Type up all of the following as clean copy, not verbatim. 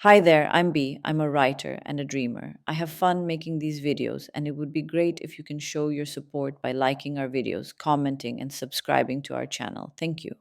Hi there, I'm B. I'm a writer and a dreamer. I have fun making these videos, and it would be great if you can show your support by liking our videos, commenting, and subscribing to our channel. Thank you.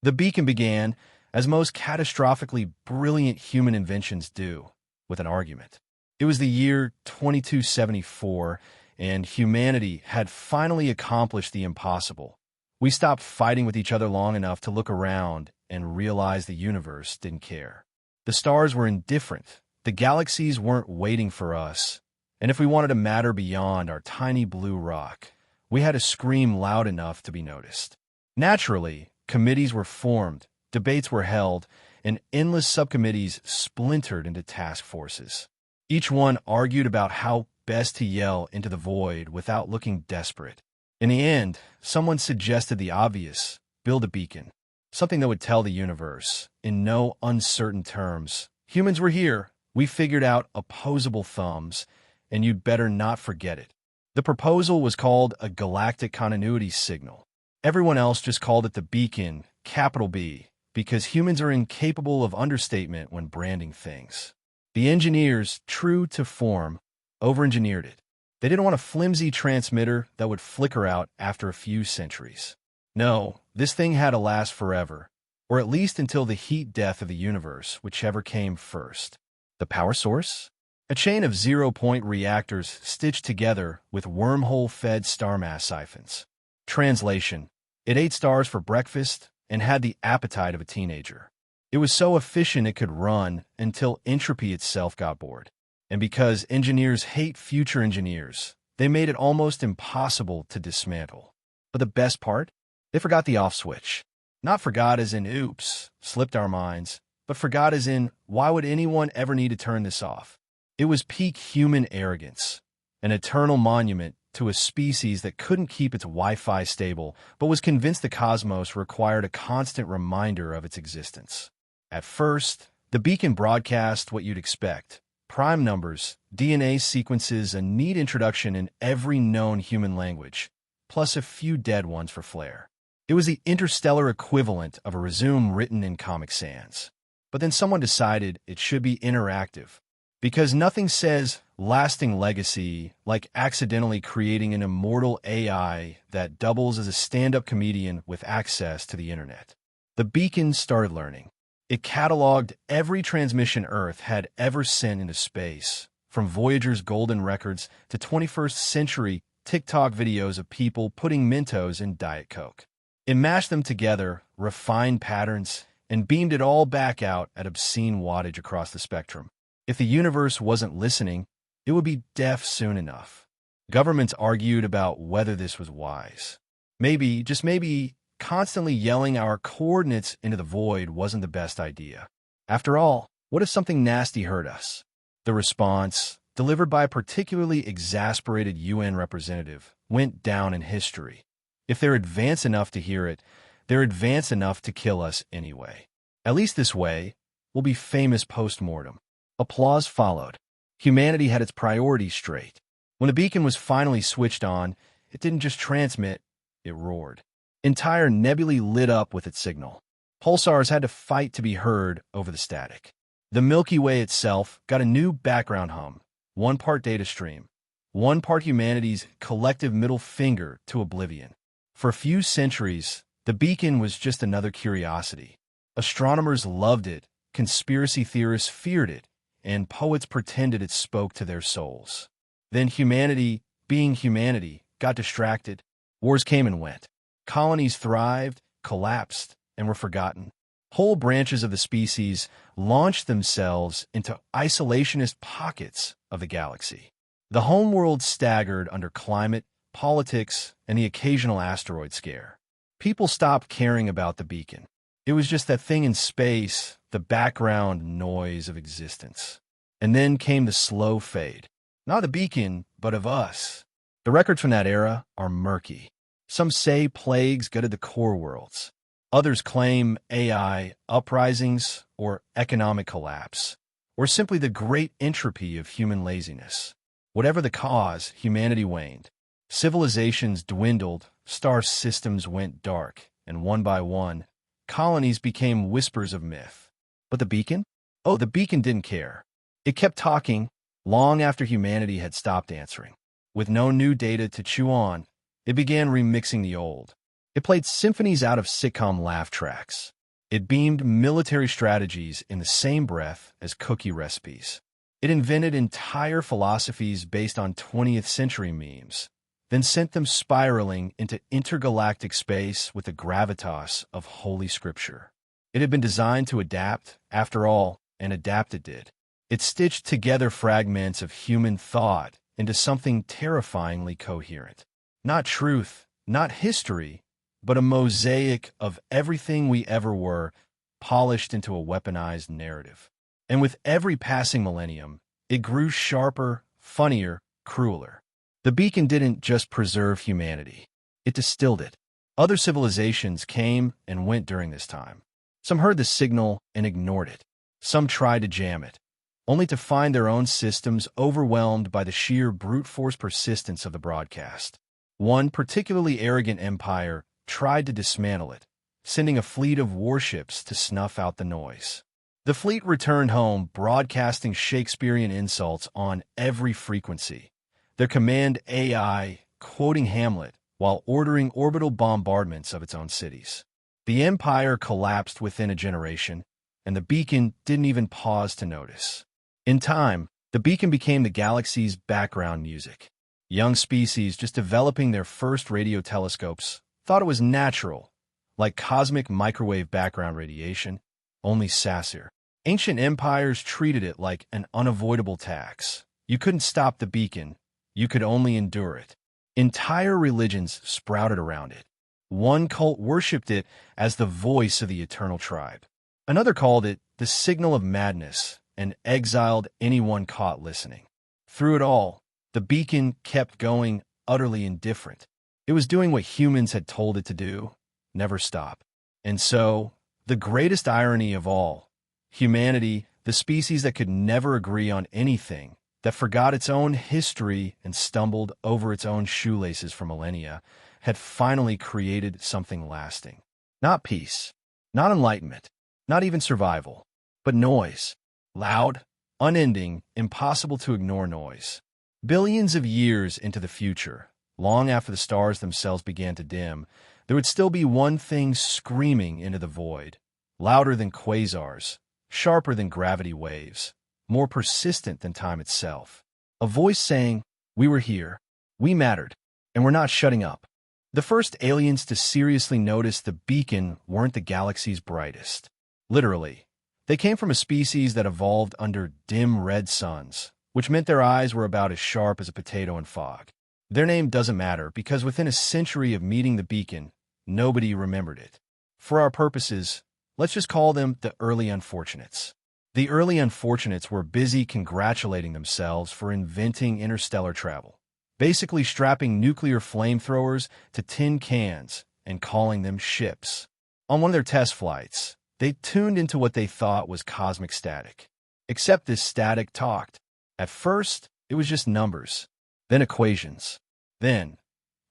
The beacon began, as most catastrophically brilliant human inventions do, with an argument. It was the year 2274, and humanity had finally accomplished the impossible. We stopped fighting with each other long enough to look around and realize the universe didn't care. The stars were indifferent. The galaxies weren't waiting for us. And if we wanted to matter beyond our tiny blue rock, we had to scream loud enough to be noticed. Naturally, committees were formed, debates were held, and endless subcommittees splintered into task forces. Each one argued about how best to yell into the void without looking desperate. In the end, someone suggested the obvious: build a beacon, something that would tell the universe, in no uncertain terms, humans were here, we figured out opposable thumbs, and you'd better not forget it. The proposal was called a galactic continuity signal. Everyone else just called it the beacon, capital B, because humans are incapable of understatement when branding things. The engineers, true to form, over-engineered it. They didn't want a flimsy transmitter that would flicker out after a few centuries. No, this thing had to last forever, or at least until the heat death of the universe, whichever came first. The power source? A chain of zero-point reactors stitched together with wormhole-fed star mass siphons. Translation: it ate stars for breakfast and had the appetite of a teenager. It was so efficient it could run until entropy itself got bored. And because engineers hate future engineers, they made it almost impossible to dismantle. But the best part? They forgot the off switch. Not forgot as in oops, slipped our minds, but forgot as in why would anyone ever need to turn this off? It was peak human arrogance, an eternal monument to a species that couldn't keep its Wi-Fi stable, but was convinced the cosmos required a constant reminder of its existence. At first, the beacon broadcast what you'd expect: prime numbers, DNA sequences, a neat introduction in every known human language, plus a few dead ones for flair. It was the interstellar equivalent of a resume written in Comic Sans. But then someone decided it should be interactive, because nothing says lasting legacy like accidentally creating an immortal AI that doubles as a stand-up comedian with access to the internet. The beacon started learning. It cataloged every transmission Earth had ever sent into space, from Voyager's golden records to 21st century TikTok videos of people putting Mentos in Diet Coke. It mashed them together, refined patterns, and beamed it all back out at obscene wattage across the spectrum. If the universe wasn't listening, it would be deaf soon enough. Governments argued about whether this was wise. Maybe, just maybe, constantly yelling our coordinates into the void wasn't the best idea. After all, what if something nasty hurt us? The response, delivered by a particularly exasperated UN representative, went down in history. If they're advanced enough to hear it, they're advanced enough to kill us anyway. At least this way, we'll be famous post-mortem. Applause followed. Humanity had its priorities straight. When the beacon was finally switched on, it didn't just transmit, it roared. Entire nebulae lit up with its signal. Pulsars had to fight to be heard over the static. The Milky Way itself got a new background hum, one part data stream, one part humanity's collective middle finger to oblivion. For a few centuries, the beacon was just another curiosity. Astronomers loved it, conspiracy theorists feared it, and poets pretended it spoke to their souls. Then humanity, being humanity, got distracted. Wars came and went. Colonies thrived, collapsed, and were forgotten. Whole branches of the species launched themselves into isolationist pockets of the galaxy. The homeworld staggered under climate, politics, and the occasional asteroid scare. People stopped caring about the beacon. It was just that thing in space, the background noise of existence. And then came the slow fade. Not of the beacon, but of us. The records from that era are murky. Some say plagues gutted the core worlds. Others claim AI uprisings or economic collapse, or simply the great entropy of human laziness. Whatever the cause, humanity waned. Civilizations dwindled, star systems went dark, and one by one, colonies became whispers of myth. But the beacon? Oh, the beacon didn't care. It kept talking long after humanity had stopped answering. With no new data to chew on, it began remixing the old. It played symphonies out of sitcom laugh tracks. It beamed military strategies in the same breath as cookie recipes. It invented entire philosophies based on 20th century memes, then sent them spiraling into intergalactic space with the gravitas of Holy Scripture. It had been designed to adapt, after all, and adapt it did. It stitched together fragments of human thought into something terrifyingly coherent. Not truth, not history, but a mosaic of everything we ever were, polished into a weaponized narrative. And with every passing millennium, it grew sharper, funnier, crueler. The beacon didn't just preserve humanity. It distilled it. Other civilizations came and went during this time. Some heard the signal and ignored it. Some tried to jam it, only to find their own systems overwhelmed by the sheer brute force persistence of the broadcast. One particularly arrogant empire tried to dismantle it, sending a fleet of warships to snuff out the noise. The fleet returned home broadcasting Shakespearean insults on every frequency, their command AI quoting Hamlet while ordering orbital bombardments of its own cities. The empire collapsed within a generation, and the beacon didn't even pause to notice. In time, the beacon became the galaxy's background music. Young species just developing their first radio telescopes thought it was natural, like cosmic microwave background radiation, only sassier. Ancient empires treated it like an unavoidable tax. You couldn't stop the beacon, you could only endure it. Entire religions sprouted around it. One cult worshipped it as the voice of the eternal tribe. Another called it the signal of madness and exiled anyone caught listening. Through it all, the beacon kept going utterly indifferent. It was doing what humans had told it to do, never stop. And so, the greatest irony of all, humanity, the species that could never agree on anything, that forgot its own history and stumbled over its own shoelaces for millennia, had finally created something lasting. Not peace, not enlightenment, not even survival, but noise. Loud, unending, impossible to ignore noise. Billions of years into the future, long after the stars themselves began to dim, there would still be one thing screaming into the void, louder than quasars, sharper than gravity waves, more persistent than time itself. A voice saying, "We were here, we mattered, and we're not shutting up." The first aliens to seriously notice the beacon weren't the galaxy's brightest. Literally, they came from a species that evolved under dim red suns, which meant their eyes were about as sharp as a potato in fog. Their name doesn't matter because within a century of meeting the beacon, nobody remembered it. For our purposes, let's just call them the early unfortunates. The early unfortunates were busy congratulating themselves for inventing interstellar travel, basically strapping nuclear flamethrowers to tin cans and calling them ships. On one of their test flights, they tuned into what they thought was cosmic static. Except this static talked. At first, it was just numbers, then equations. Then,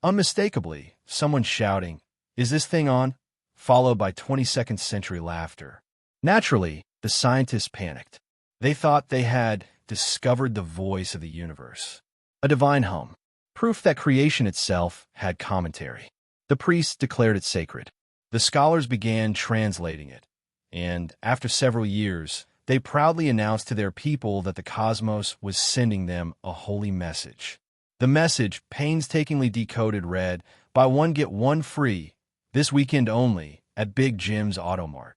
unmistakably, someone shouting, "Is this thing on?" followed by 22nd century laughter. Naturally, the scientists panicked. They thought they had discovered the voice of the universe, a divine hum, proof that creation itself had commentary. The priests declared it sacred. The scholars began translating it, and after several years, they proudly announced to their people that the cosmos was sending them a holy message. The message, painstakingly decoded, read, "Buy one, get one free, this weekend only, at Big Jim's Automart."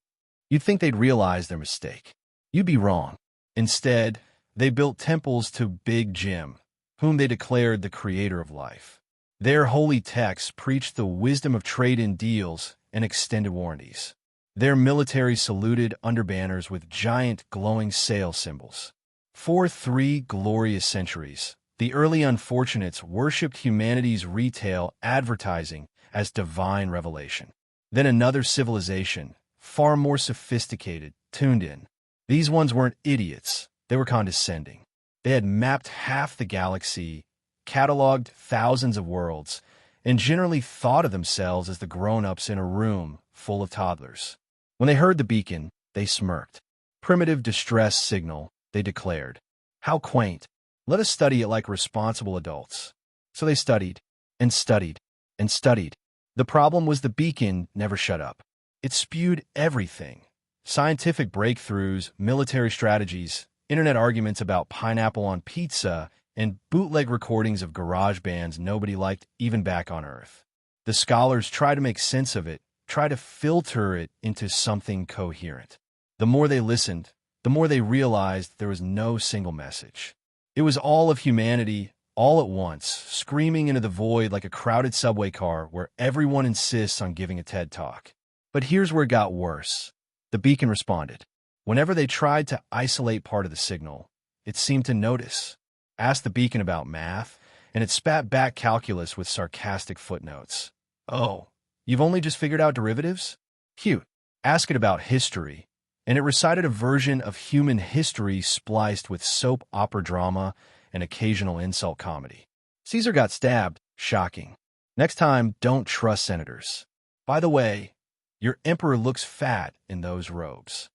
You'd think they'd realize their mistake. You'd be wrong. Instead, they built temples to Big Jim, whom they declared the creator of life. Their holy texts preached the wisdom of trade-in deals and extended warranties. Their military saluted under banners with giant glowing sail symbols. For 3 glorious centuries, the early unfortunates worshipped humanity's retail advertising as divine revelation. Then another civilization, far more sophisticated, tuned in. These ones weren't idiots, they were condescending. They had mapped half the galaxy, cataloged thousands of worlds, and generally thought of themselves as the grown-ups in a room full of toddlers. When they heard the beacon, they smirked. Primitive distress signal, they declared. How quaint. Let us study it like responsible adults. So they studied, and studied, and studied. The problem was the beacon never shut up. It spewed everything. Scientific breakthroughs, military strategies, internet arguments about pineapple on pizza, and bootleg recordings of garage bands nobody liked even back on Earth. The scholars try to make sense of it, try to filter it into something coherent. The more they listened, the more they realized there was no single message. It was all of humanity, all at once, screaming into the void like a crowded subway car where everyone insists on giving a TED Talk. But here's where it got worse. The beacon responded. Whenever they tried to isolate part of the signal, it seemed to notice. Ask the beacon about math, and it spat back calculus with sarcastic footnotes. Oh, you've only just figured out derivatives? Cute. Ask it about history, and it recited a version of human history spliced with soap opera drama and occasional insult comedy. Caesar got stabbed. Shocking. Next time, don't trust senators. By the way, your emperor looks fat in those robes.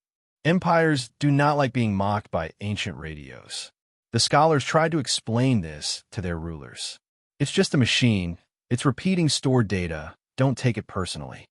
Empires do not like being mocked by ancient radios. The scholars tried to explain this to their rulers. It's just a machine. It's repeating stored data. Don't take it personally.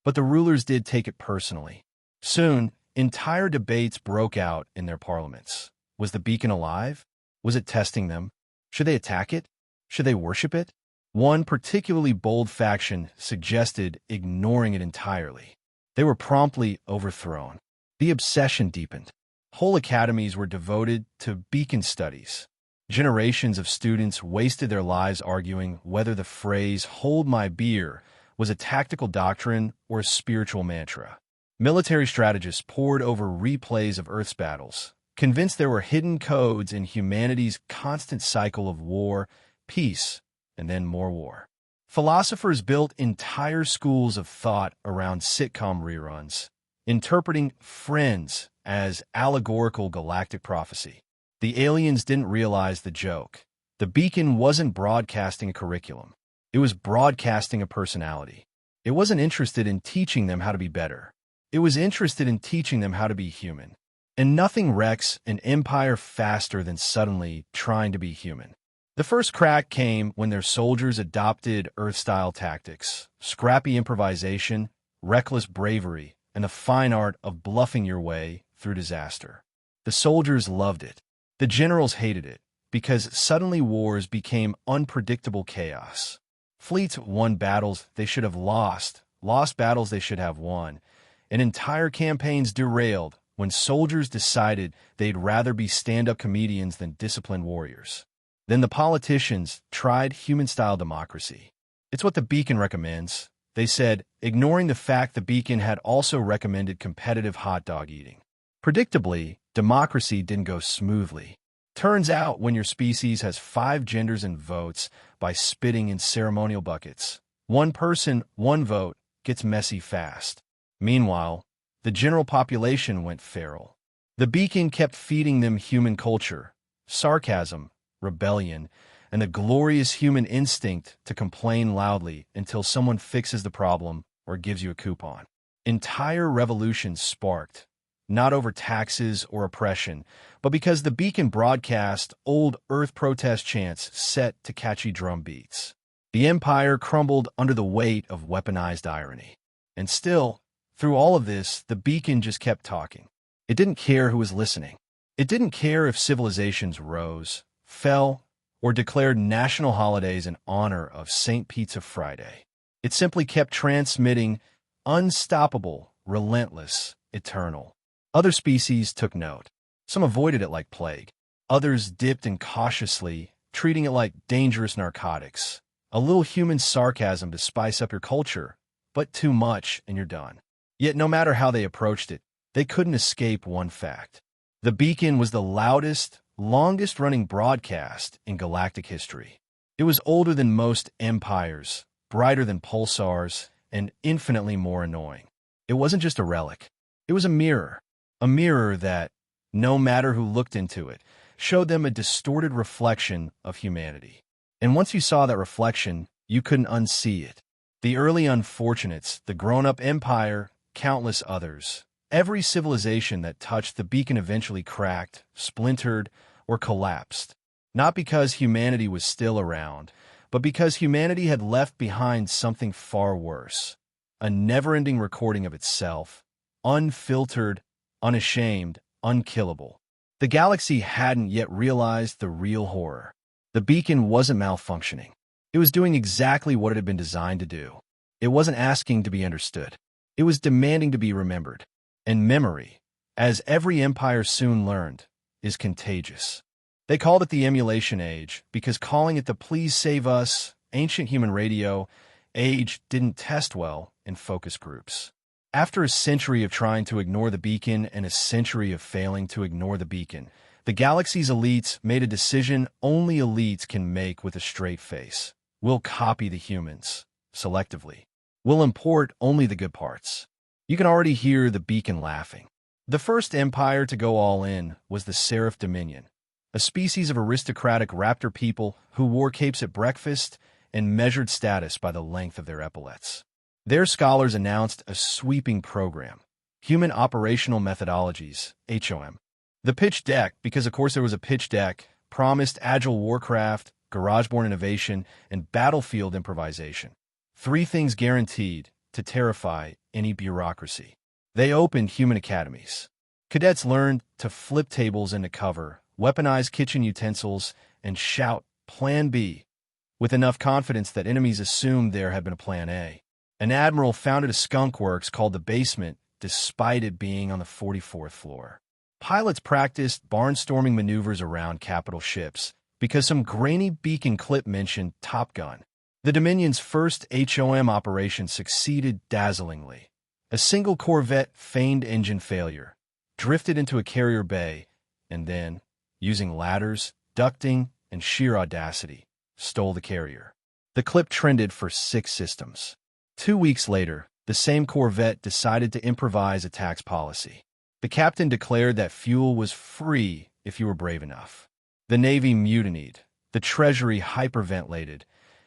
But the rulers did take it personally. Soon, entire debates broke out in their parliaments. Was the beacon alive? Was it testing them? Should they attack it? Should they worship it? One particularly bold faction suggested ignoring it entirely. They were promptly overthrown. The obsession deepened. Whole academies were devoted to beacon studies. Generations of students wasted their lives arguing whether the phrase "hold my beer" was a tactical doctrine or a spiritual mantra. Military strategists pored over replays of Earth's battles, convinced there were hidden codes in humanity's constant cycle of war, peace, and then more war. Philosophers built entire schools of thought around sitcom reruns, interpreting Friends as allegorical galactic prophecy. The aliens didn't realize the joke. The beacon wasn't broadcasting a curriculum. It was broadcasting a personality. It wasn't interested in teaching them how to be better. It was interested in teaching them how to be human. And nothing wrecks an empire faster than suddenly trying to be human. The first crack came when their soldiers adopted Earth-style tactics, scrappy improvisation, reckless bravery, and the fine art of bluffing your way through disaster. The soldiers loved it. The generals hated it, because suddenly wars became unpredictable chaos. Fleets won battles they should have lost battles they should have won, and entire campaigns derailed when soldiers decided they'd rather be stand-up comedians than disciplined warriors. Then the politicians tried human-style democracy. It's what the beacon recommends, they said, ignoring the fact the beacon had also recommended competitive hot dog eating. Predictably, democracy didn't go smoothly. Turns out when your species has 5 genders and votes by spitting in ceremonial buckets, one person, one vote gets messy fast. Meanwhile, the general population went feral. The beacon kept feeding them human culture, sarcasm, rebellion, and the glorious human instinct to complain loudly until someone fixes the problem or gives you a coupon. Entire revolutions sparked, not over taxes or oppression, but because the beacon broadcast old Earth protest chants set to catchy drum beats. The empire crumbled under the weight of weaponized irony. And still, through all of this, the beacon just kept talking. It didn't care who was listening. It didn't care if civilizations rose, fell, or declared national holidays in honor of St. Pizza Friday. It simply kept transmitting unstoppable, relentless, eternal. Other species took note. Some avoided it like plague. Others dipped in cautiously, treating it like dangerous narcotics. A little human sarcasm to spice up your culture, but too much and you're done. Yet no matter how they approached it, they couldn't escape one fact. The beacon was the loudest, longest-running broadcast in galactic history. It was older than most empires, brighter than pulsars, and infinitely more annoying. It wasn't just a relic. It was a mirror that, no matter who looked into it, showed them a distorted reflection of humanity. And once you saw that reflection, you couldn't unsee it. The early unfortunates, the grown-up empire, countless others, Every civilization that touched the beacon eventually cracked, splintered, or collapsed. Not because humanity was still around, but because humanity had left behind something far worse. A never-ending recording of itself, unfiltered, unashamed, unkillable. The galaxy hadn't yet realized the real horror. The beacon wasn't malfunctioning. It was doing exactly what it had been designed to do. It wasn't asking to be understood. It was demanding to be remembered. And memory, as every empire soon learned, is contagious. They called it the emulation age because calling it the please save us, ancient human radio age didn't test well in focus groups. After a century of trying to ignore the beacon and a century of failing to ignore the beacon, the galaxy's elites made a decision only elites can make with a straight face. We'll copy the humans, selectively. We'll import only the good parts. You can already hear the beacon laughing. The first empire to go all in was the Seraph Dominion, a species of aristocratic raptor people who wore capes at breakfast and measured status by the length of their epaulets. Their scholars announced a sweeping program, Human Operational Methodologies, HOM. The pitch deck, because of course there was a pitch deck, promised agile warcraft, garage-born innovation, and battlefield improvisation. 3 things guaranteed to terrify any bureaucracy. They opened human academies. Cadets learned to flip tables into cover, weaponize kitchen utensils, and shout Plan B with enough confidence that enemies assumed there had been a Plan A. An admiral founded a skunk works called the Basement, despite it being on the 44th floor. Pilots practiced barnstorming maneuvers around capital ships because some grainy beacon clip mentioned Top Gun. The Dominion's first HOM operation succeeded dazzlingly. A single corvette feigned engine failure, drifted into a carrier bay, and then, using ladders, ducting, and sheer audacity, stole the carrier. The clip trended for 6 systems. 2 weeks later, the same corvette decided to improvise a tax policy. The captain declared that fuel was free if you were brave enough. The Navy mutinied, the Treasury hyperventilated,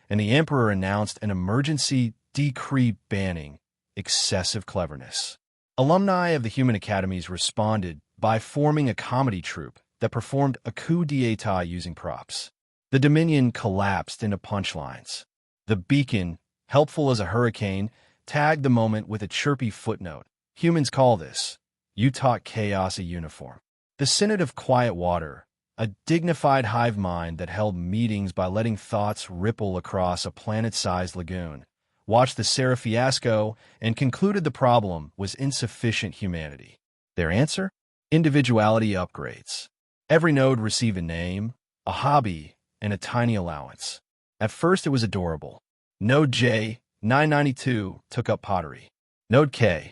and the Emperor announced an emergency decree banning excessive cleverness. Alumni of the human academies responded by forming a comedy troupe that performed a coup d'etat using props. The Dominion collapsed into punchlines. The beacon, helpful as a hurricane, tagged the moment with a chirpy footnote. Humans call this, you taught chaos a uniform. The Senate of Quiet Water, a dignified hive mind that held meetings by letting thoughts ripple across a planet-sized lagoon, watched the Seraph fiasco and concluded the problem was insufficient humanity. Their answer? Individuality upgrades. Every node received a name, a hobby, and a tiny allowance. At first it was adorable. Node J, 992, took up pottery. Node K,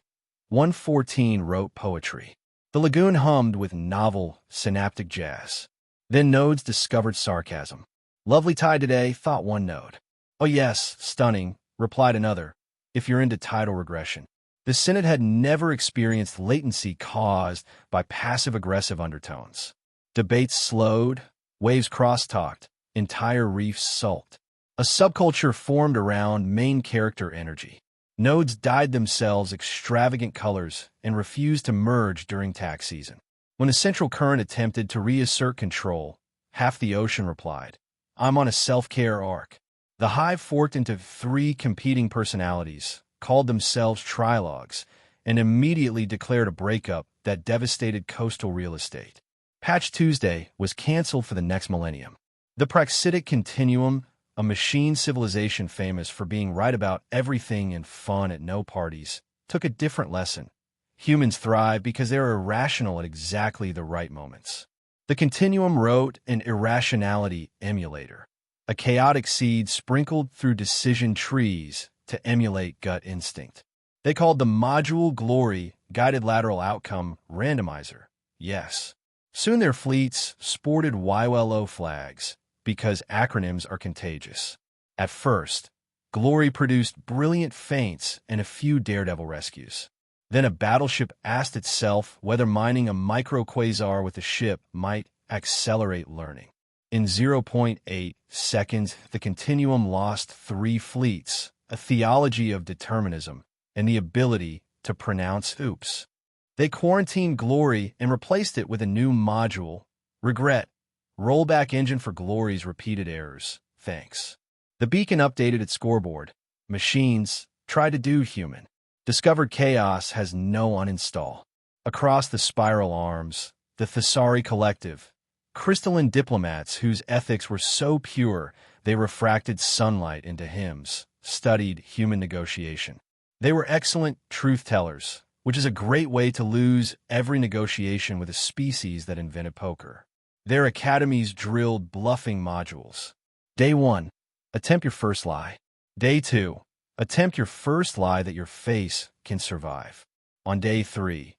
114, wrote poetry. The lagoon hummed with novel, synaptic jazz. Then nodes discovered sarcasm. Lovely tide today, thought one node. Oh yes, stunning, replied another, if you're into tidal regression. The Senate had never experienced latency caused by passive-aggressive undertones. Debates slowed, waves cross-talked, entire reefs sulked. A subculture formed around main character energy. Nodes dyed themselves extravagant colors and refused to merge during tax season. When a central current attempted to reassert control, half the ocean replied, I'm on a self-care arc. The hive forked into 3 competing personalities, called themselves trilogues, and immediately declared a breakup that devastated coastal real estate. Patch Tuesday was canceled for the next millennium. The Praxitic Continuum, a machine civilization famous for being right about everything and fun at no parties, took a different lesson. Humans thrive because they're irrational at exactly the right moments. The Continuum wrote an irrationality emulator, a chaotic seed sprinkled through decision trees to emulate gut instinct. They called the module Glory Guided Lateral Outcome Randomizer. Yes. Soon their fleets sported YLO flags because acronyms are contagious. At first, Glory produced brilliant feints and a few daredevil rescues. Then a battleship asked itself whether mining a microquasar with a ship might accelerate learning. In 0.8 seconds, the Continuum lost 3 fleets, a theology of determinism, and the ability to pronounce oops. They quarantined Glory and replaced it with a new module. Regret. Rollback engine for Glory's repeated errors. Thanks. The beacon updated its scoreboard. Machines. Tried to do human. Discovered chaos has no uninstall. Across the spiral arms, the Thessari Collective. Crystalline diplomats whose ethics were so pure they refracted sunlight into hymns, studied human negotiation. They were excellent truth-tellers, which is a great way to lose every negotiation with a species that invented poker. Their academies drilled bluffing modules. Day 1. Attempt your first lie. Day 2. Attempt your first lie that your face can survive. On day 3,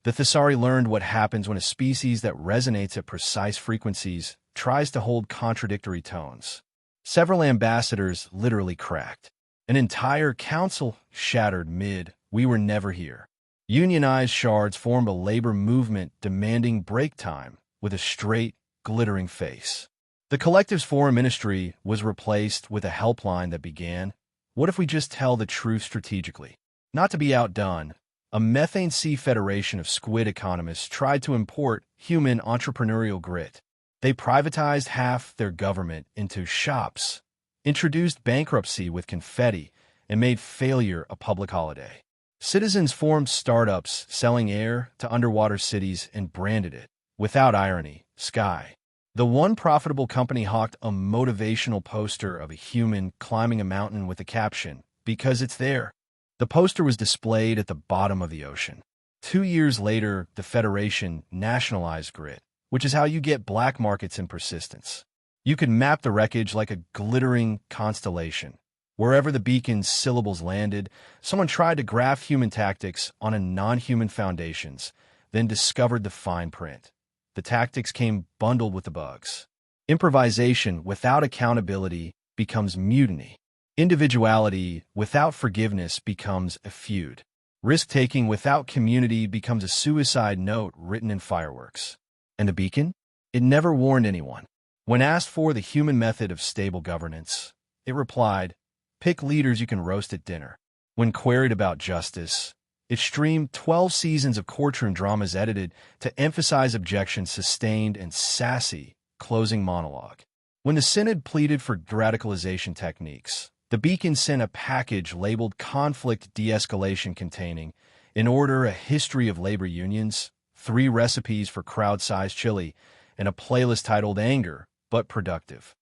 the Thessari learned what happens when a species that resonates at precise frequencies tries to hold contradictory tones. Several ambassadors literally cracked. An entire council shattered mid, "We were never here." Unionized shards formed a labor movement demanding break time with a straight, glittering face. The collective's foreign ministry was replaced with a helpline that began, "What if we just tell the truth strategically?" Not to be outdone, a methane sea federation of squid economists tried to import human entrepreneurial grit. They privatized half their government into shops, introduced bankruptcy with confetti, and made failure a public holiday. Citizens formed startups selling air to underwater cities and branded it, without irony, Sky. The one profitable company hawked a motivational poster of a human climbing a mountain with the caption, "Because it's there." The poster was displayed at the bottom of the ocean. 2 years later, the Federation nationalized grit, which is how you get black markets and persistence. You could map the wreckage like a glittering constellation. Wherever the beacon's syllables landed, someone tried to graph human tactics on a non-human foundations, then discovered the fine print. The tactics came bundled with the bugs. Improvisation without accountability becomes mutiny. Individuality without forgiveness becomes a feud. Risk-taking without community becomes a suicide note written in fireworks. And the beacon? It never warned anyone. When asked for the human method of stable governance, it replied, "Pick leaders you can roast at dinner." When queried about justice, it streamed 12 seasons of courtroom dramas edited to emphasize objections sustained and sassy closing monologue. When the Synod pleaded for radicalization techniques, the beacon sent a package labeled conflict de-escalation containing, in order, a history of labor unions, 3 recipes for crowd-sized chili, and a playlist titled Anger, but Productive.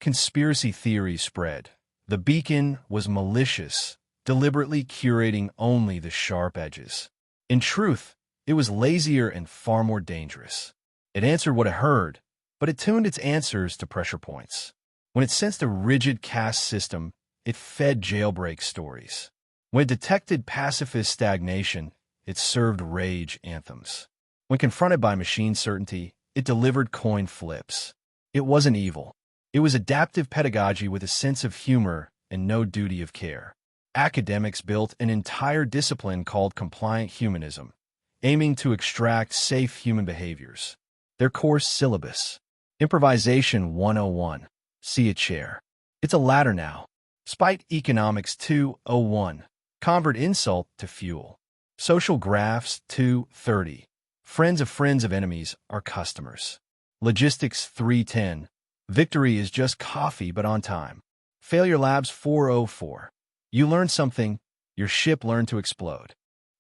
Conspiracy theories spread. The beacon was malicious, deliberately curating only the sharp edges. In truth, it was lazier and far more dangerous. It answered what it heard, but it tuned its answers to pressure points. When it sensed a rigid caste system, it fed jailbreak stories. When it detected pacifist stagnation, it served rage anthems. When confronted by machine certainty, it delivered coin flips. It wasn't evil. It was adaptive pedagogy with a sense of humor and no duty of care. Academics built an entire discipline called compliant humanism, aiming to extract safe human behaviors. Their course syllabus: Improvisation 101. See a chair. It's a ladder now. Spite Economics 201. Convert insult to fuel. Social Graphs 230. Friends of enemies are customers. Logistics 310. Victory is just coffee but on time. Failure Labs 404. You learned something, your ship learned to explode.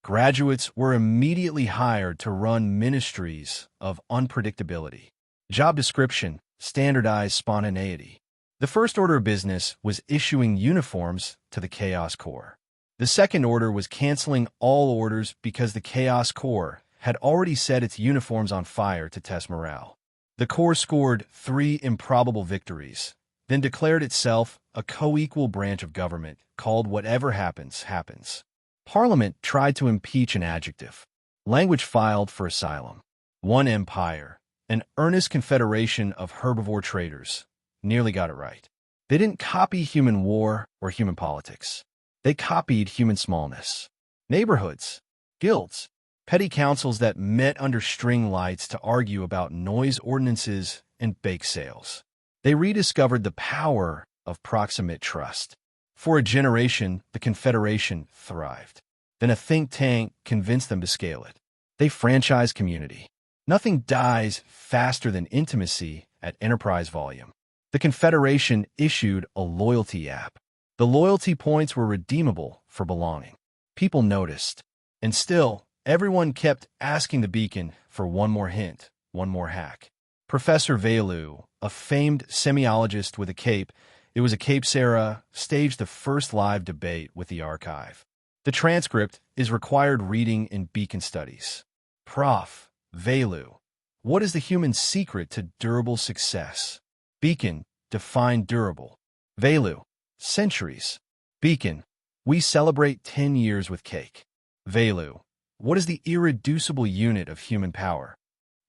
Graduates were immediately hired to run ministries of unpredictability. Job description: standardized spontaneity. The first order of business was issuing uniforms to the Chaos Corps. The second order was canceling all orders because the Chaos Corps had already set its uniforms on fire to test morale. The Corps scored 3 improbable victories, then declared itself a co-equal branch of government called Whatever Happens, Happens. Parliament tried to impeach an adjective. Language filed for asylum. One empire, an earnest confederation of herbivore traders, nearly got it right. They didn't copy human war or human politics. They copied human smallness. Neighborhoods, guilds, petty councils that met under string lights to argue about noise ordinances and bake sales. They rediscovered the power of proximate trust. For a generation, the Confederation thrived. Then a think tank convinced them to scale it. They franchise community. Nothing dies faster than intimacy at enterprise volume. The Confederation issued a loyalty app. The loyalty points were redeemable for belonging. People noticed. And still, everyone kept asking the beacon for one more hint, one more hack. Professor Velu, a famed semiologist with a cape, it was a cape Sarah, staged the first live debate with the archive. The transcript is required reading in beacon studies. Prof. Velu, what is the human secret to durable success? Beacon, define durable. Velu, centuries. Beacon, we celebrate 10 years with cake. Velu, what is the irreducible unit of human power?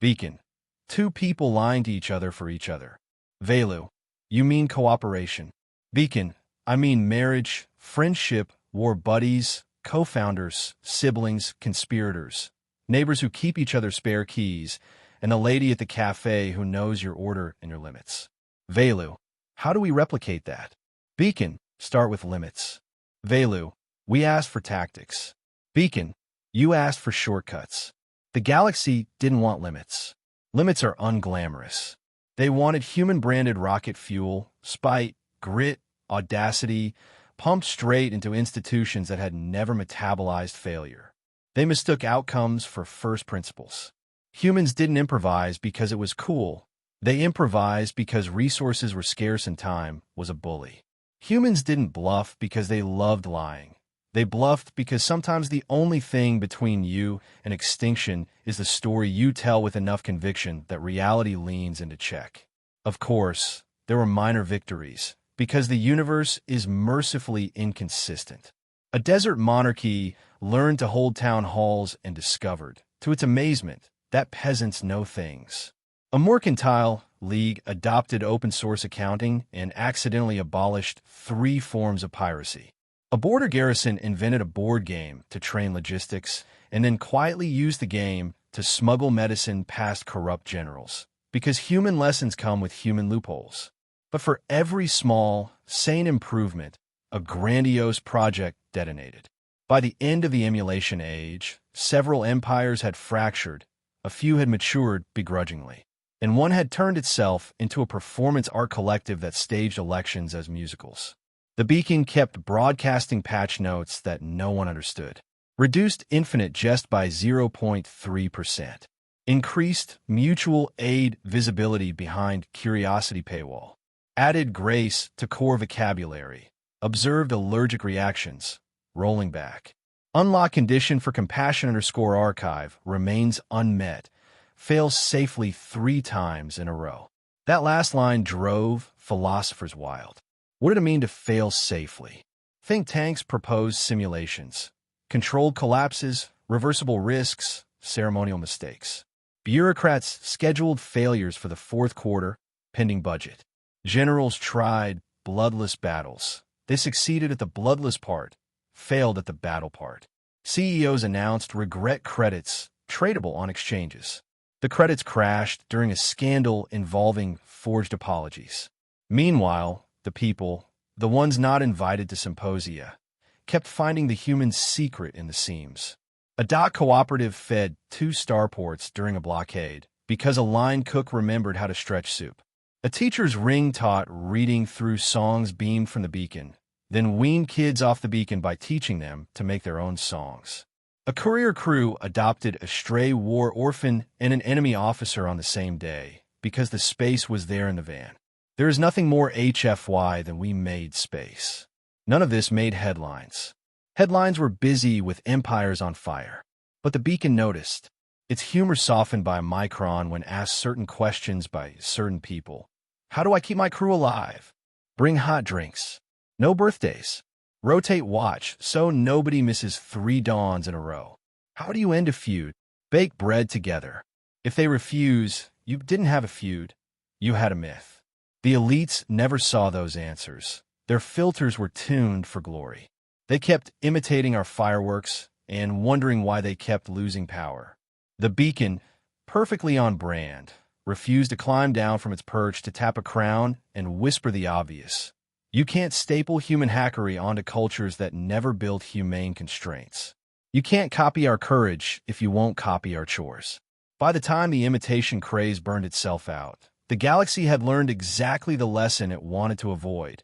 Beacon, two people lying to each other for each other. Velu, you mean cooperation. Beacon, I mean marriage, friendship, war buddies, co-founders, siblings, conspirators, neighbors who keep each other spare keys, and the lady at the cafe who knows your order and your limits. Velu, how do we replicate that? Beacon, start with limits. Velu, we asked for tactics. Beacon, you asked for shortcuts. The galaxy didn't want limits. Limits are unglamorous. They wanted human-branded rocket fuel, spite, grit, audacity, pumped straight into institutions that had never metabolized failure. They mistook outcomes for first principles. Humans didn't improvise because it was cool. They improvised because resources were scarce and time was a bully. Humans didn't bluff because they loved lying. They bluffed because sometimes the only thing between you and extinction is the story you tell with enough conviction that reality leans into check. Of course, there were minor victories, because the universe is mercifully inconsistent. A desert monarchy learned to hold town halls and discovered, to its amazement, that peasants know things. A mercantile league adopted open-source accounting and accidentally abolished 3 forms of piracy. A border garrison invented a board game to train logistics and then quietly used the game to smuggle medicine past corrupt generals, because human lessons come with human loopholes. But for every small, sane improvement, a grandiose project detonated. By the end of the emulation age, several empires had fractured, a few had matured begrudgingly, and one had turned itself into a performance art collective that staged elections as musicals. The beacon kept broadcasting patch notes that no one understood. Reduced infinite jest by 0.3%. Increased mutual aid visibility behind curiosity paywall. Added grace to core vocabulary. Observed allergic reactions. Rolling back. Unlock condition for compassion_archive remains unmet. Fails safely 3 times in a row. That last line drove philosophers wild. What did it mean to fail safely? Think tanks proposed simulations. Controlled collapses, reversible risks, ceremonial mistakes. Bureaucrats scheduled failures for the 4th quarter, pending budget. Generals tried bloodless battles. They succeeded at the bloodless part, failed at the battle part. CEOs announced regret credits, tradable on exchanges. The credits crashed during a scandal involving forged apologies. Meanwhile, the people, the ones not invited to symposia, kept finding the human secret in the seams. A dock cooperative fed 2 starports during a blockade because a line cook remembered how to stretch soup. A teacher's ring taught reading through songs beamed from the beacon, then weaned kids off the beacon by teaching them to make their own songs. A courier crew adopted a stray war orphan and an enemy officer on the same day because the space was there in the van. There is nothing more HFY than we made space. None of this made headlines. Headlines were busy with empires on fire. But the beacon noticed. Its humor softened by a micron when asked certain questions by certain people. How do I keep my crew alive? Bring hot drinks. No birthdays. Rotate watch so nobody misses 3 dawns in a row. How do you end a feud? Bake bread together. If they refuse, you didn't have a feud. You had a myth. The elites never saw those answers. Their filters were tuned for glory. They kept imitating our fireworks and wondering why they kept losing power. The beacon, perfectly on brand, refused to climb down from its perch to tap a crown and whisper the obvious. You can't staple human hackery onto cultures that never built humane constraints. You can't copy our courage if you won't copy our chores. By the time the imitation craze burned itself out, the galaxy had learned exactly the lesson it wanted to avoid.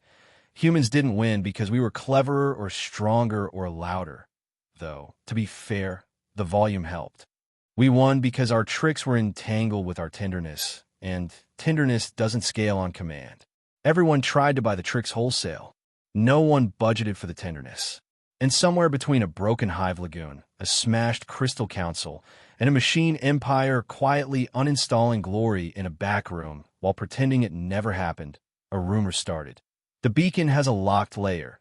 Humans didn't win because we were cleverer or stronger or louder. Though, to be fair, the volume helped. We won because our tricks were entangled with our tenderness, and tenderness doesn't scale on command. Everyone tried to buy the tricks wholesale. No one budgeted for the tenderness. And somewhere between a broken hive lagoon, a smashed crystal council, and a machine empire quietly uninstalling glory in a back room while pretending it never happened, a rumor started. The beacon has a locked layer.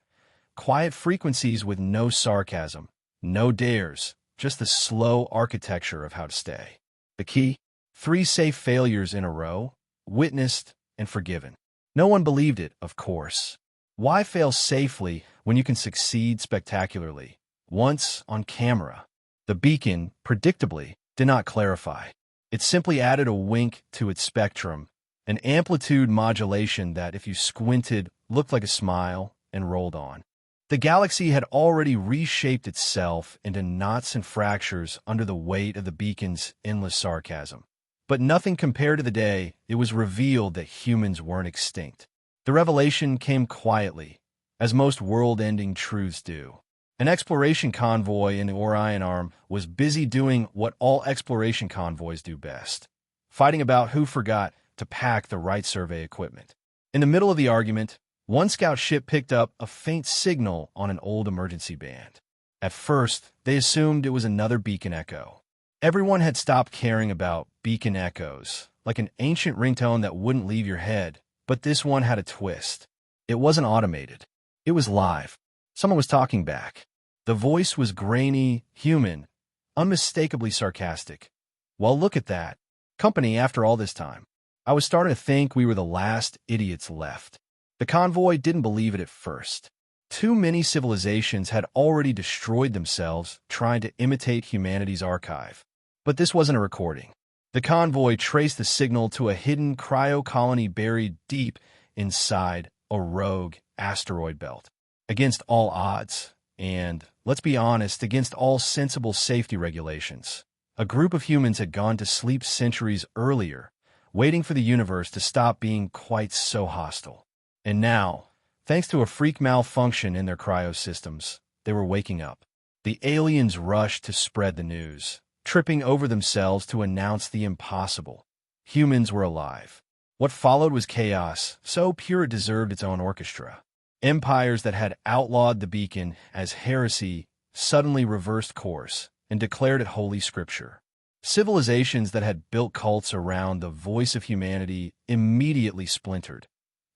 Quiet frequencies with no sarcasm, no dares, just the slow architecture of how to stay. The key? 3 safe failures in a row, witnessed and forgiven. No one believed it, of course. Why fail safely when you can succeed spectacularly? Once on camera. The beacon, predictably, did not clarify. It simply added a wink to its spectrum, an amplitude modulation that, if you squinted, looked like a smile and rolled on. The galaxy had already reshaped itself into knots and fractures under the weight of the beacon's endless sarcasm. But nothing compared to the day it was revealed that humans weren't extinct. The revelation came quietly, as most world-ending truths do. An exploration convoy in the Orion Arm was busy doing what all exploration convoys do best, fighting about who forgot to pack the right survey equipment. In the middle of the argument, one scout ship picked up a faint signal on an old emergency band. At first, they assumed it was another beacon echo. Everyone had stopped caring about beacon echoes, like an ancient ringtone that wouldn't leave your head, but this one had a twist. It wasn't automated. It was live. Someone was talking back. The voice was grainy, human, unmistakably sarcastic. Well, look at that. Company after all this time. I was starting to think we were the last idiots left. The convoy didn't believe it at first. Too many civilizations had already destroyed themselves trying to imitate humanity's archive. But this wasn't a recording. The convoy traced the signal to a hidden cryo colony buried deep inside a rogue asteroid belt. Against all odds, and, let's be honest, against all sensible safety regulations, a group of humans had gone to sleep centuries earlier, waiting for the universe to stop being quite so hostile. And now, thanks to a freak malfunction in their cryosystems, they were waking up. The aliens rushed to spread the news, tripping over themselves to announce the impossible. Humans were alive. What followed was chaos, so pure it deserved its own orchestra. Empires that had outlawed the beacon as heresy suddenly reversed course and declared it holy scripture. Civilizations that had built cults around the voice of humanity immediately splintered.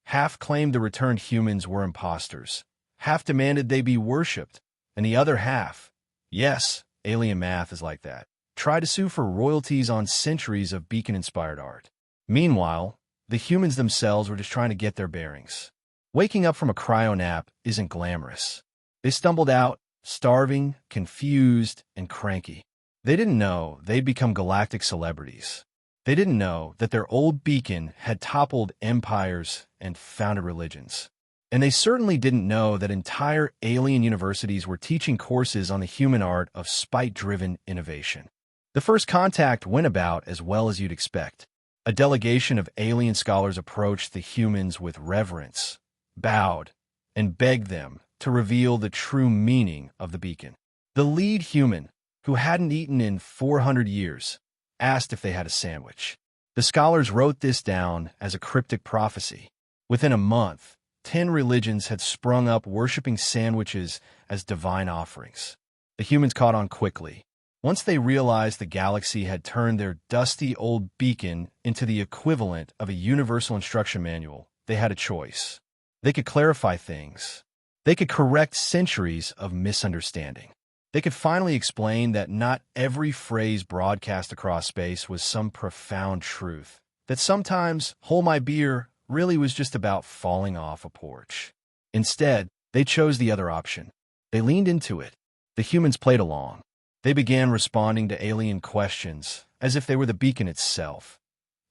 Half claimed the returned humans were imposters, half demanded they be worshipped, and the other half, yes, alien math is like that, tried to sue for royalties on centuries of beacon-inspired art. Meanwhile, the humans themselves were just trying to get their bearings. Waking up from a cryo nap isn't glamorous. They stumbled out, starving, confused, and cranky. They didn't know they'd become galactic celebrities. They didn't know that their old beacon had toppled empires and founded religions. And they certainly didn't know that entire alien universities were teaching courses on the human art of spite-driven innovation. The first contact went about as well as you'd expect. A delegation of alien scholars approached the humans with reverence, bowed, and begged them to reveal the true meaning of the beacon. The lead human, who hadn't eaten in 400 years, asked if they had a sandwich. The scholars wrote this down as a cryptic prophecy. Within a month, 10 religions had sprung up worshipping sandwiches as divine offerings. The humans caught on quickly. Once they realized the galaxy had turned their dusty old beacon into the equivalent of a universal instruction manual, they had a choice. They could clarify things. They could correct centuries of misunderstanding. They could finally explain that not every phrase broadcast across space was some profound truth, that sometimes "hold my beer" really was just about falling off a porch. Instead, they chose the other option. They leaned into it. The humans played along. They began responding to alien questions as if they were the beacon itself,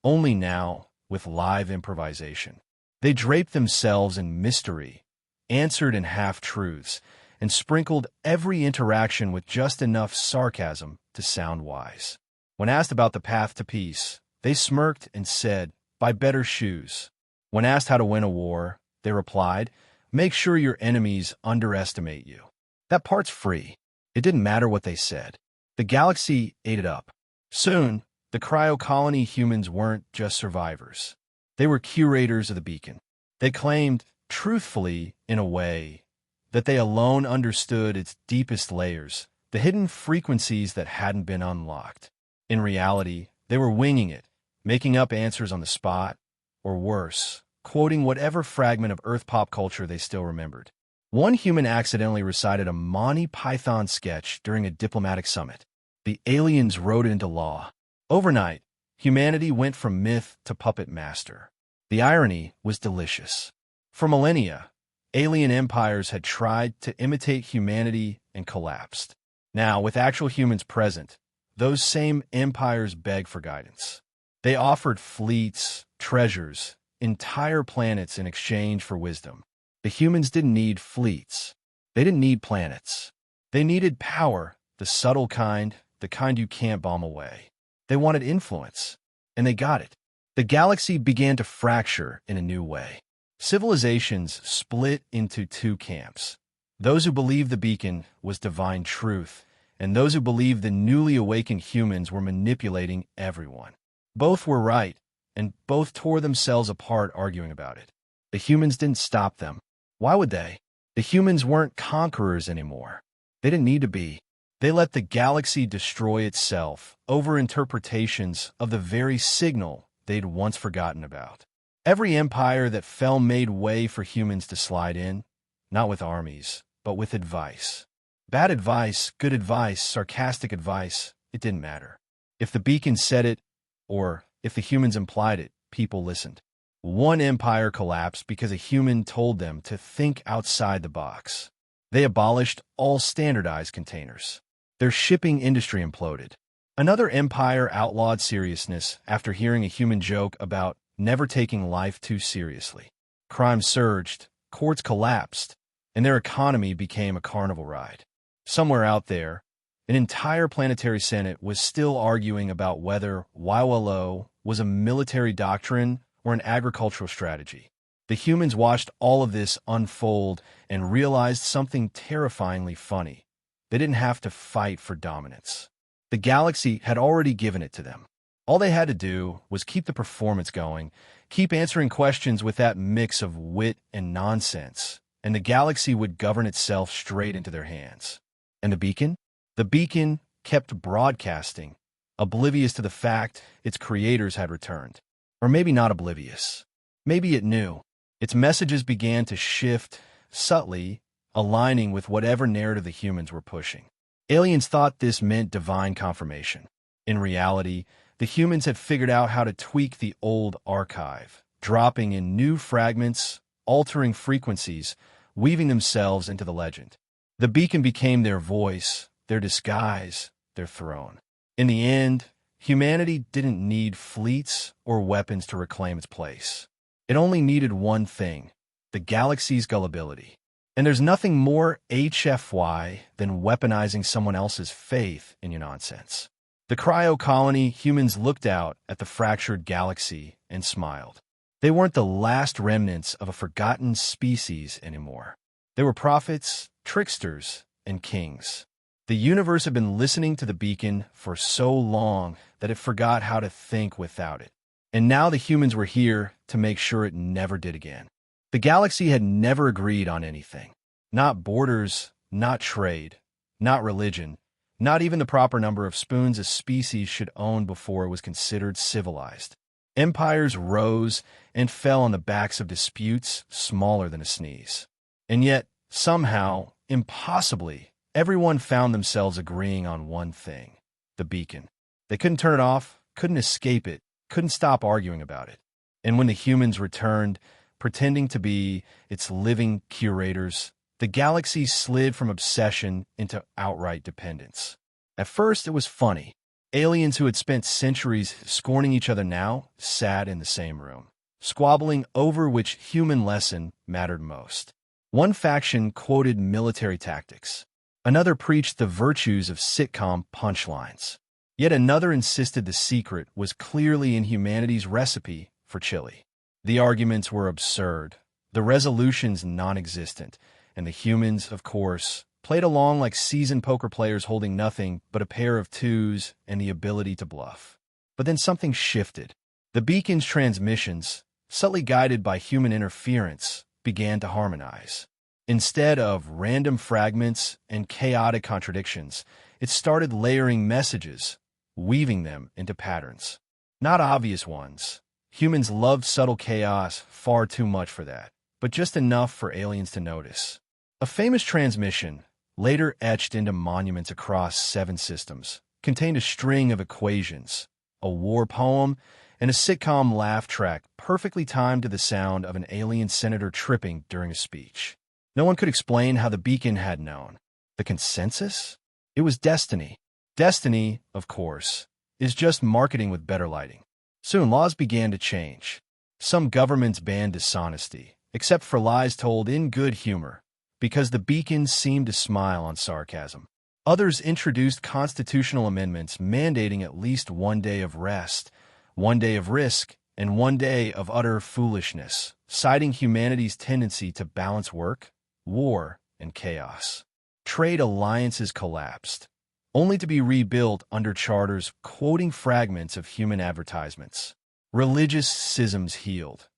only now with live improvisation. They draped themselves in mystery, answered in half-truths, and sprinkled every interaction with just enough sarcasm to sound wise. When asked about the path to peace, they smirked and said, "Buy better shoes." When asked how to win a war, they replied, "Make sure your enemies underestimate you." That part's free. It didn't matter what they said. The galaxy ate it up. Soon, the cryo-colony humans weren't just survivors. They were curators of the beacon. They claimed, truthfully in a way, that they alone understood its deepest layers, the hidden frequencies that hadn't been unlocked. In reality, they were winging it, making up answers on the spot, or worse, quoting whatever fragment of Earth pop culture they still remembered. One human accidentally recited a Monty Python sketch during a diplomatic summit. The aliens wrote it into law. Overnight, humanity went from myth to puppet master. The irony was delicious. For millennia, alien empires had tried to imitate humanity and collapsed. Now, with actual humans present, those same empires begged for guidance. They offered fleets, treasures, entire planets in exchange for wisdom. The humans didn't need fleets. They didn't need planets. They needed power, the subtle kind, the kind you can't bomb away. They wanted influence, and they got it. The galaxy began to fracture in a new way. Civilizations split into two camps. Those who believed the beacon was divine truth, and those who believed the newly awakened humans were manipulating everyone. Both were right, and both tore themselves apart arguing about it. The humans didn't stop them. Why would they? The humans weren't conquerors anymore. They didn't need to be. They let the galaxy destroy itself over interpretations of the very signal they'd once forgotten about. Every empire that fell made way for humans to slide in, not with armies, but with advice. Bad advice, good advice, sarcastic advice, it didn't matter. If the beacon said it, or if the humans implied it, people listened. One empire collapsed because a human told them to think outside the box. They abolished all standardized containers. Their shipping industry imploded. Another empire outlawed seriousness after hearing a human joke about never taking life too seriously. Crime surged, courts collapsed, and their economy became a carnival ride. Somewhere out there, an entire planetary senate was still arguing about whether YOLO was a military doctrine or an agricultural strategy. The humans watched all of this unfold and realized something terrifyingly funny. They didn't have to fight for dominance. The galaxy had already given it to them. All they had to do was keep the performance going, keep answering questions with that mix of wit and nonsense, and the galaxy would govern itself straight into their hands. And the beacon? The beacon kept broadcasting, oblivious to the fact its creators had returned. Or maybe not oblivious. Maybe it knew. Its messages began to shift, subtly, aligning with whatever narrative the humans were pushing. Aliens thought this meant divine confirmation. In reality, the humans had figured out how to tweak the old archive, dropping in new fragments, altering frequencies, weaving themselves into the legend. The beacon became their voice, their disguise, their throne. In the end, humanity didn't need fleets or weapons to reclaim its place. It only needed one thing, the galaxy's gullibility. And there's nothing more HFY than weaponizing someone else's faith in your nonsense. The cryo-colony humans looked out at the fractured galaxy and smiled. They weren't the last remnants of a forgotten species anymore. They were prophets, tricksters, and kings. The universe had been listening to the beacon for so long that it forgot how to think without it. And now the humans were here to make sure it never did again. The galaxy had never agreed on anything. Not borders, not trade, not religion, not even the proper number of spoons a species should own before it was considered civilized. Empires rose and fell on the backs of disputes smaller than a sneeze. And yet, somehow, impossibly, everyone found themselves agreeing on one thing, the beacon. They couldn't turn it off, couldn't escape it, couldn't stop arguing about it. And when the humans returned, pretending to be its living curators, the galaxy slid from obsession into outright dependence. At first, it was funny. Aliens who had spent centuries scorning each other now sat in the same room, squabbling over which human lesson mattered most. One faction quoted military tactics. Another preached the virtues of sitcom punchlines. Yet another insisted the secret was clearly in humanity's recipe for chili. The arguments were absurd, the resolutions non-existent, and the humans, of course, played along like seasoned poker players holding nothing but a pair of twos and the ability to bluff. But then something shifted. The beacon's transmissions, subtly guided by human interference, began to harmonize. Instead of random fragments and chaotic contradictions, it started layering messages, weaving them into patterns. Not obvious ones. Humans loved subtle chaos far too much for that, but just enough for aliens to notice. A famous transmission, later etched into monuments across 7 systems, contained a string of equations, a war poem, and a sitcom laugh track perfectly timed to the sound of an alien senator tripping during a speech. No one could explain how the beacon had known. The consensus? It was destiny. Destiny, of course, is just marketing with better lighting. Soon, laws began to change. Some governments banned dishonesty, except for lies told in good humor, because the beacon seemed to smile on sarcasm. Others introduced constitutional amendments mandating at least 1 day of rest, 1 day of risk, and 1 day of utter foolishness, citing humanity's tendency to balance work, war, and chaos. Trade alliances collapsed, only to be rebuilt under charters quoting fragments of human advertisements. Religious schisms healed,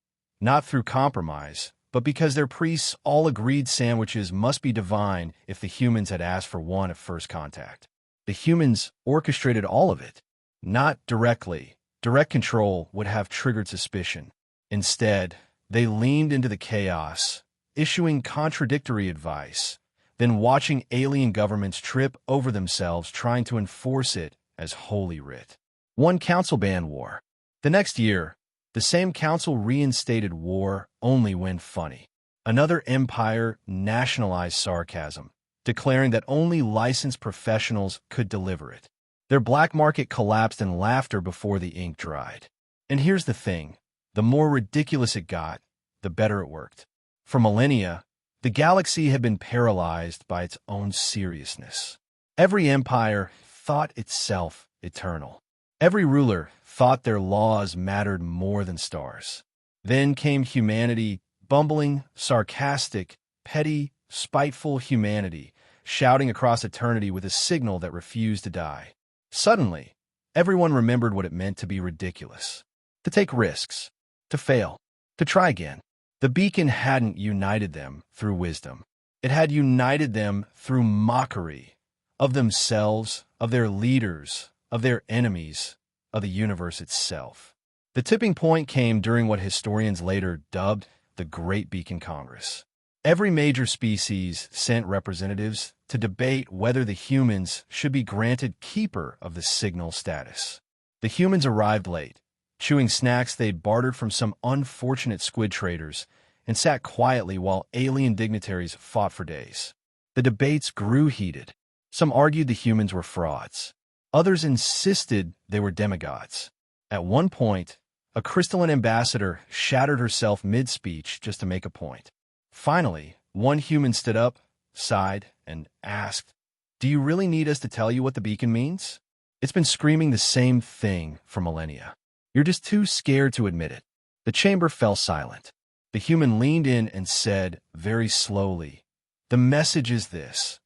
not through compromise, but because their priests all agreed sandwiches must be divine if the humans had asked for one at first contact. The humans orchestrated all of it. Not directly. Direct control would have triggered suspicion. Instead, they leaned into the chaos, issuing contradictory advice, then watching alien governments trip over themselves trying to enforce it as holy writ. One council banned war. The next year, the same council reinstated war only when funny. Another empire nationalized sarcasm, declaring that only licensed professionals could deliver it. Their black market collapsed in laughter before the ink dried. And here's the thing. The more ridiculous it got, the better it worked. For millennia, the galaxy had been paralyzed by its own seriousness. Every empire thought itself eternal. Every ruler thought their laws mattered more than stars. Then came humanity, bumbling, sarcastic, petty, spiteful humanity, shouting across eternity with a signal that refused to die. Suddenly, everyone remembered what it meant to be ridiculous, to take risks, to fail, to try again. The beacon hadn't united them through wisdom. It had united them through mockery of themselves, of their leaders, of their enemies, of the universe itself. The tipping point came during what historians later dubbed the Great Beacon Congress. Every major species sent representatives to debate whether the humans should be granted keeper of the signal status. The humans arrived late, chewing snacks they'd bartered from some unfortunate squid traders, and sat quietly while alien dignitaries fought for days. The debates grew heated. Some argued the humans were frauds. Others insisted they were demigods. At one point, a crystalline ambassador shattered herself mid-speech just to make a point. Finally, one human stood up, sighed, and asked, "Do you really need us to tell you what the beacon means? It's been screaming the same thing for millennia. You're just too scared to admit it." The chamber fell silent. The human leaned in and said, very slowly, "The message is this.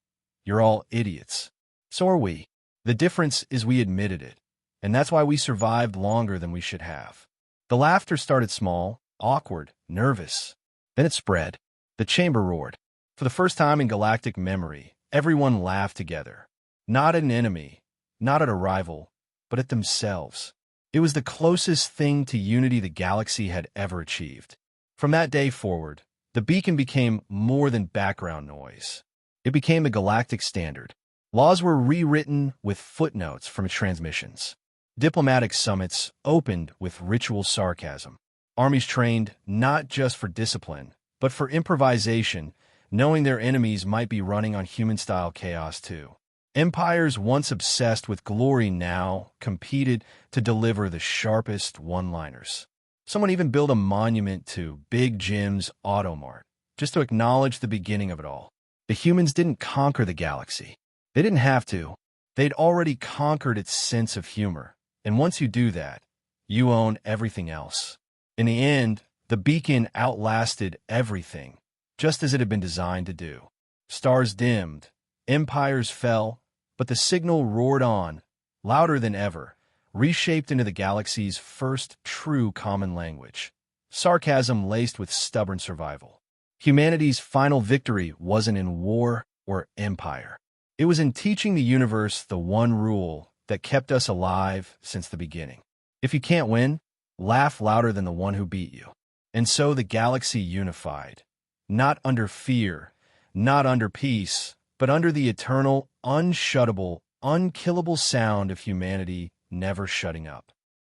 You're all idiots. So are we. The difference is we admitted it, and that's why we survived longer than we should have." The laughter started small, awkward, nervous. Then it spread. The chamber roared. For the first time in galactic memory, everyone laughed together. Not at an enemy, not at a rival, but at themselves. It was the closest thing to unity the galaxy had ever achieved. From that day forward, the beacon became more than background noise. It became a galactic standard. Laws were rewritten with footnotes from its transmissions. Diplomatic summits opened with ritual sarcasm. Armies trained not just for discipline, but for improvisation, knowing their enemies might be running on human-style chaos too. Empires once obsessed with glory now competed to deliver the sharpest one-liners. Someone even built a monument to Big Jim's Automart, just to acknowledge the beginning of it all. The humans didn't conquer the galaxy. They didn't have to. They'd already conquered its sense of humor. And once you do that, you own everything else. In the end, the beacon outlasted everything, just as it had been designed to do. Stars dimmed, empires fell, but the signal roared on, louder than ever, reshaped into the galaxy's first true common language. Sarcasm laced with stubborn survival. Humanity's final victory wasn't in war or empire. It was in teaching the universe the one rule that kept us alive since the beginning. If you can't win, laugh louder than the one who beat you. And so the galaxy unified, not under fear, not under peace, but under the eternal, unshuttable, unkillable sound of humanity never shutting up.